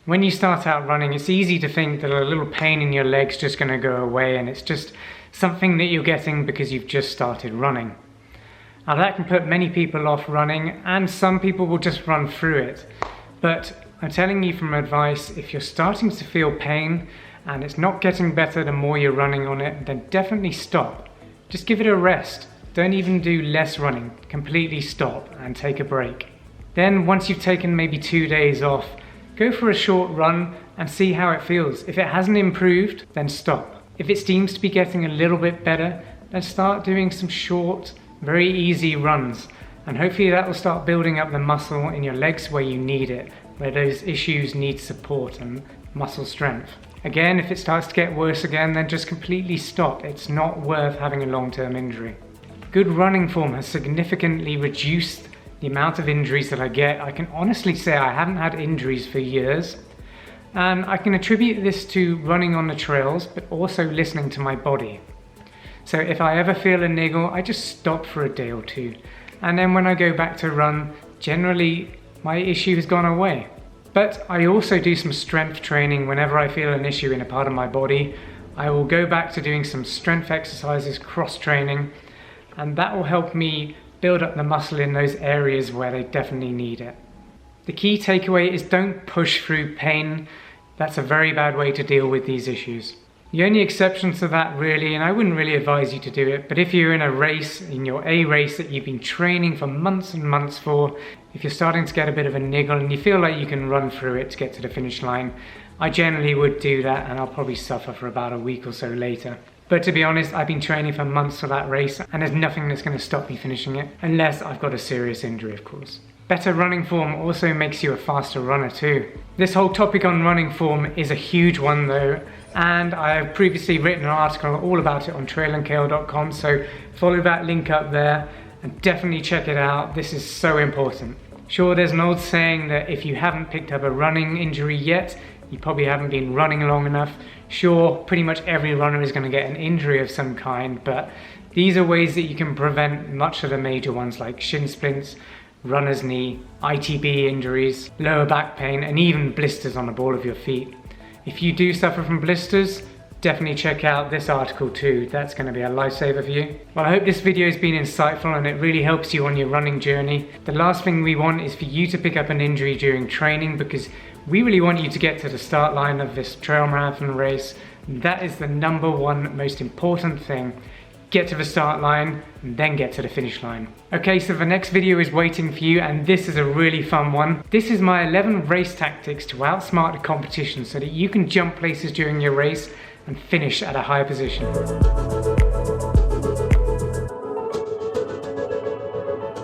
When you start out running, it's easy to think that a little pain in your leg's just going to go away, and it's just something that you're getting because you've just started running. Now that can put many people off running, and some people will just run through it. But I'm telling you from advice, if you're starting to feel pain and it's not getting better the more you're running on it, then definitely stop. Just give it a rest. Don't even do less running. Completely stop and take a break. Then once you've taken maybe 2 days off, go for a short run and see how it feels. If it hasn't improved, then stop. If it seems to be getting a little bit better, then start doing some short, very easy runs. And hopefully that will start building up the muscle in your legs where you need it, where those issues need support and muscle strength. Again, if it starts to get worse again, then just completely stop. It's not worth having a long-term injury. Good running form has significantly reduced the amount of injuries that I get. I can honestly say I haven't had injuries for years. And I can attribute this to running on the trails, but also listening to my body. So if I ever feel a niggle, I just stop for a day or two. And then when I go back to run, generally my issue has gone away. But I also do some strength training whenever I feel an issue in a part of my body. I will go back to doing some strength exercises, cross training, and that will help me build up the muscle in those areas where they definitely need it. The key takeaway is don't push through pain. That's a very bad way to deal with these issues. The only exception to that really, and I wouldn't really advise you to do it, but if you're in a race, in your A race that you've been training for months and months for, if you're starting to get a bit of a niggle and you feel like you can run through it to get to the finish line, I generally would do that, and I'll probably suffer for about a week or so later. But to be honest, I've been training for months for that race, and there's nothing that's going to stop me finishing it, unless I've got a serious injury, of course. Better running form also makes you a faster runner too. This whole topic on running form is a huge one though, and I have previously written an article all about it on trailandkale.com, so follow that link up there and definitely check it out. This is so important. Sure, there's an old saying that if you haven't picked up a running injury yet, you probably haven't been running long enough. Sure, pretty much every runner is going to get an injury of some kind, but these are ways that you can prevent much of the major ones like shin splints, runner's knee, ITB injuries, lower back pain, and even blisters on the ball of your feet. If you do suffer from blisters, definitely check out this article too. That's going to be a lifesaver for you. Well, I hope this video has been insightful and it really helps you on your running journey. The last thing we want is for you to pick up an injury during training, because we really want you to get to the start line of this trail marathon race. That is the number one most important thing. Get to the start line and then get to the finish line. Okay, so the next video is waiting for you, and this is a really fun one. This is my 11 race tactics to outsmart the competition so that you can jump places during your race and finish at a high position.